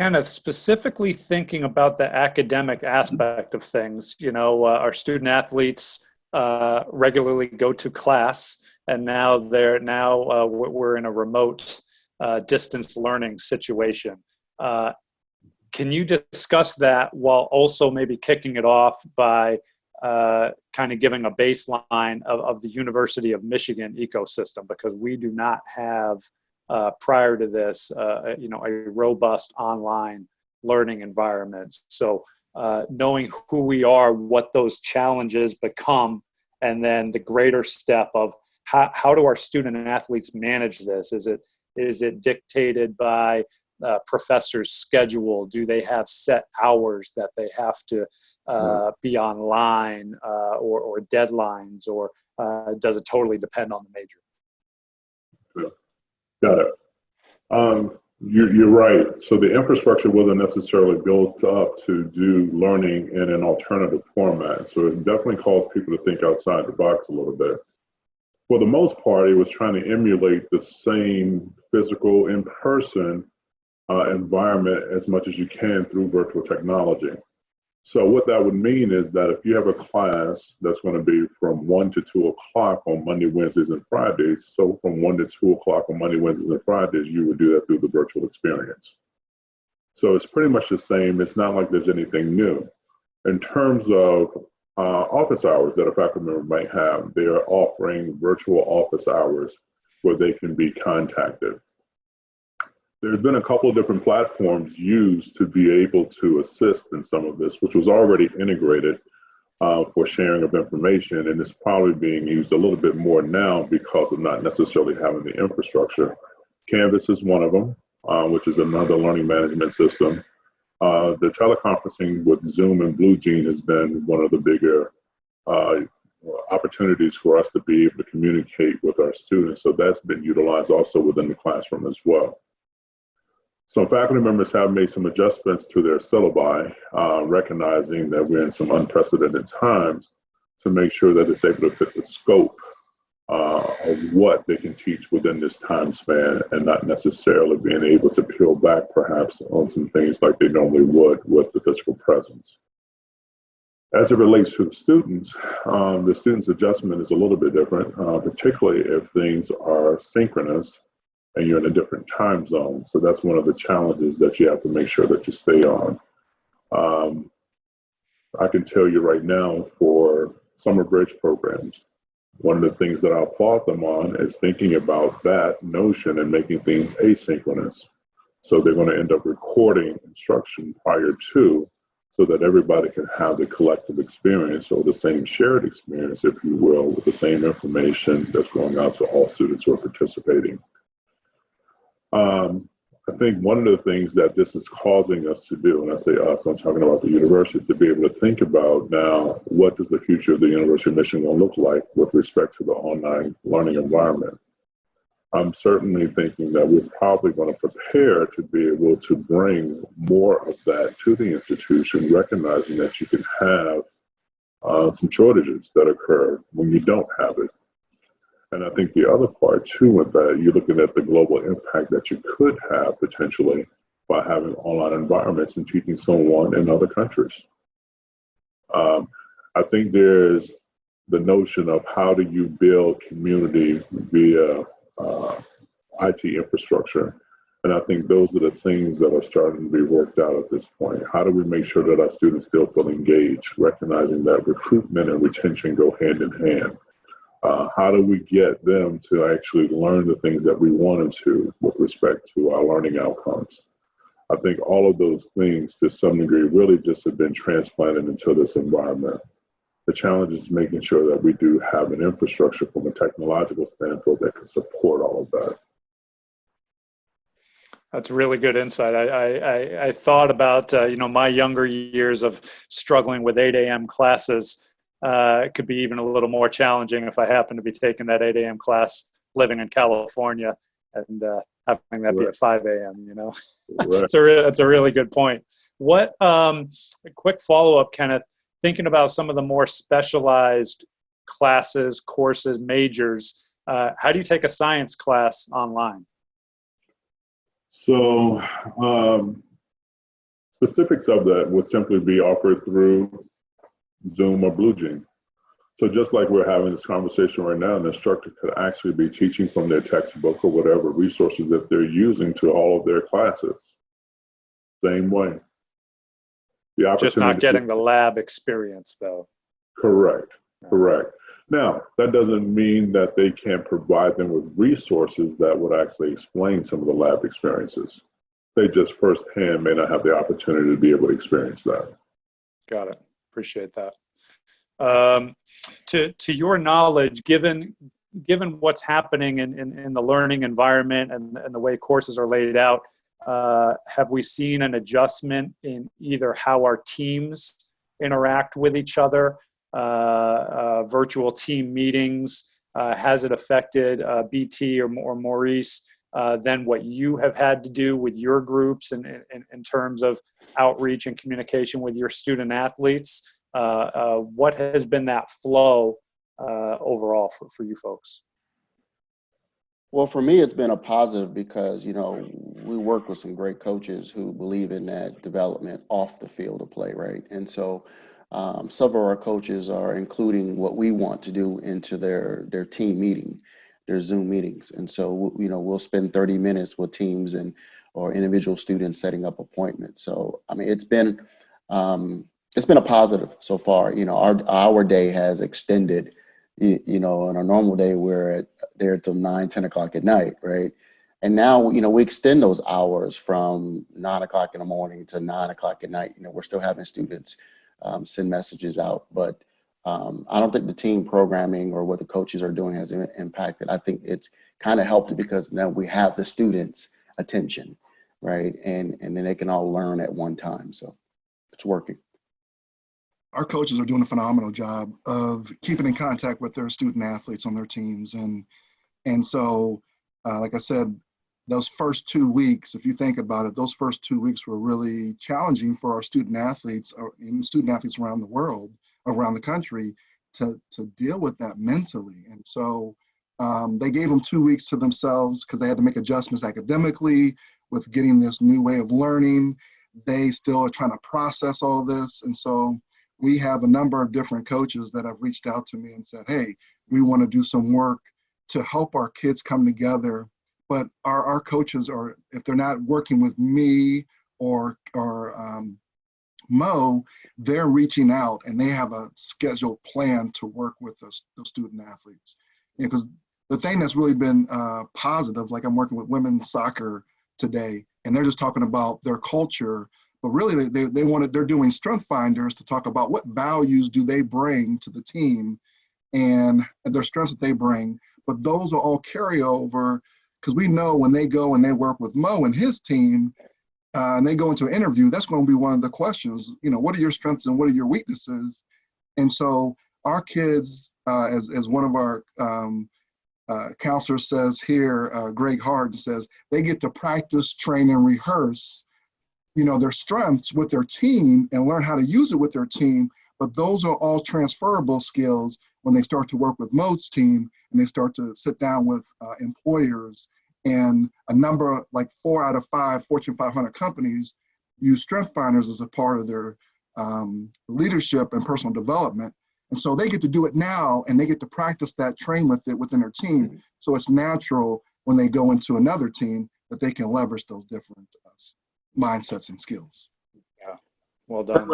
Kenneth, specifically thinking about the academic aspect of things, our student athletes regularly go to class, and we're in a remote distance learning situation. Can you discuss that while also maybe kicking it off by kind of giving a baseline of the University of Michigan ecosystem, because we do not have prior to this, a robust online learning environment. So knowing who we are, what those challenges become, and then the greater step of how do our student and athletes manage this? Is it dictated by professors' schedule? Do they have set hours that they have to be online or deadlines, or does it totally depend on the major? Got it. You're right. So the infrastructure wasn't necessarily built up to do learning in an alternative format. So it definitely calls people to think outside the box a little bit. For the most part, it was trying to emulate the same physical, in-person environment as much as you can through virtual technology. So what that would mean is that if you have a class that's going to be from 1 to 2 o'clock on Monday, Wednesdays, and Fridays, so from 1 to 2 o'clock on Monday, Wednesdays, and Fridays, you would do that through the virtual experience. So it's pretty much the same. It's not like there's anything new. In terms of office hours that a faculty member might have, they are offering virtual office hours where they can be contacted. There's been a couple of different platforms used to be able to assist in some of this, which was already integrated for sharing of information, and it's probably being used a little bit more now because of not necessarily having the infrastructure. Canvas is one of them, which is another learning management system. The teleconferencing with Zoom and BlueJean has been one of the bigger opportunities for us to be able to communicate with our students, so that's been utilized also within the classroom as well. Some faculty members have made some adjustments to their syllabi, recognizing that we're in some unprecedented times, to make sure that it's able to fit the scope of what they can teach within this time span, and not necessarily being able to peel back perhaps on some things like they normally would with the physical presence. As it relates to the students adjustment is a little bit different, particularly if things are synchronous and you're in a different time zone. So that's one of the challenges that you have to make sure that you stay on. I can tell you right now, for summer bridge programs, one of the things that I applaud them on is thinking about that notion and making things asynchronous. So they're going to end up recording instruction prior to, so that everybody can have the collective experience, or the same shared experience, if you will, with the same information that's going out to all students who are participating. I think one of the things that this is causing us to do, and I say us, I'm talking about the university, to be able to think about now, what does the future of the University of Michigan look like with respect to the online learning environment? I'm certainly thinking that we're probably going to prepare to be able to bring more of that to the institution, recognizing that you can have some shortages that occur when you don't have it. And I think the other part too with that, you're looking at the global impact that you could have potentially by having online environments and teaching someone in other countries. I think there's the notion of how do you build community via IT infrastructure. And I think those are the things that are starting to be worked out at this point. How do we make sure that our students still feel engaged, recognizing that recruitment and retention go hand in hand? How do we get them to actually learn the things that we want them to with respect to our learning outcomes? I think all of those things, to some degree, really just have been transplanted into this environment. The challenge is making sure that we do have an infrastructure from a technological standpoint that can support all of that. That's really good insight. I thought about, my younger years of struggling with 8 a.m. classes. It could be even a little more challenging if I happen to be taking that 8 a.m. class living in California and having that be at 5 a.m., Right. That's a really good point. What, a quick follow-up, Kenneth, thinking about some of the more specialized classes, courses, majors, how do you take a science class online? So specifics of that would simply be offered through Zoom or BlueJean. So just like we're having this conversation right now, an instructor could actually be teaching from their textbook or whatever resources that they're using to all of their classes. Same way. The opportunity just not getting the lab experience, though. Correct. Now, that doesn't mean that they can't provide them with resources that would actually explain some of the lab experiences. They just firsthand may not have the opportunity to be able to experience that. Got it. Appreciate that. To your knowledge, given what's happening in the learning environment and the way courses are laid out, have we seen an adjustment in either how our teams interact with each other, virtual team meetings? Has it affected BT or Maurice than what you have had to do with your groups in terms of outreach and communication with your student athletes? What has been that flow overall for you folks? Well, for me, it's been a positive because, we work with some great coaches who believe in that development off the field of play, right? And so some of our coaches are including what we want to do into their team meeting, their Zoom meetings. And so, we'll spend 30 minutes with teams or individual students setting up appointments. So, I mean, it's been a positive so far. Our day has extended. On a normal day, we're there till 9, 10 o'clock at night, right? And now, we extend those hours from 9 o'clock in the morning to 9 o'clock at night. We're still having students send messages out, but I don't think the team programming or what the coaches are doing has impacted. I think it's kind of helped because now we have the students' attention, right? And then they can all learn at one time. So it's working. Our coaches are doing a phenomenal job of keeping in contact with their student athletes on their teams. And so, like I said, those first 2 weeks, if you think about it, those first 2 weeks were really challenging for our student athletes and student athletes around the world, around the country, to deal with that mentally. And so they gave them 2 weeks to themselves because they had to make adjustments academically with getting this new way of learning. They still are trying to process all this. And so we have a number of different coaches that have reached out to me and said, hey, we want to do some work to help our kids come together. But our coaches are, if they're not working with me or Mo, they're reaching out and they have a scheduled plan to work with those student athletes. Because the thing that's really been positive, like I'm working with women's soccer today, and they're just talking about their culture. But really, they're doing strength finders to talk about what values do they bring to the team and their strengths that they bring. But those are all carryover because we know when they go and they work with Mo and his team and they go into an interview, that's going to be one of the questions, what are your strengths and what are your weaknesses? And so our kids, as one of our counselors says here, Greg Hard says, they get to practice, train, and rehearse their strengths with their team and learn how to use it with their team. But those are all transferable skills when they start to work with Mo's team and they start to sit down with employers. And a number, like 4 out of 5 Fortune 500 companies use strength finders as a part of their leadership and personal development. And so they get to do it now and they get to practice that, train with it within their team. So it's natural when they go into another team that they can leverage those different mindsets and skills. Yeah, well done.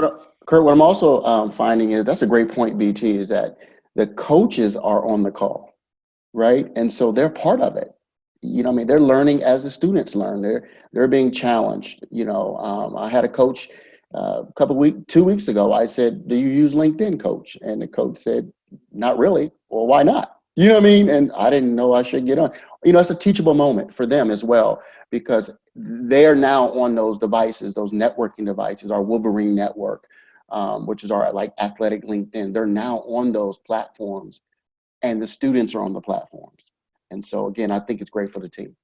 Kurt, what I'm also finding is, that's a great point, BT, is that the coaches are on the call, right? And so they're part of it. They're learning as the students learn. They're being challenged. I had a coach 2 weeks ago. I said, do you use LinkedIn, coach? And the coach said, not really. Well, why not? You know what I mean? And I didn't know I should get on. It's a teachable moment for them as well, because they are now on those devices, those networking devices, our Wolverine network, which is our athletic LinkedIn. They're now on those platforms and the students are on the platforms. And so again, I think it's great for the team.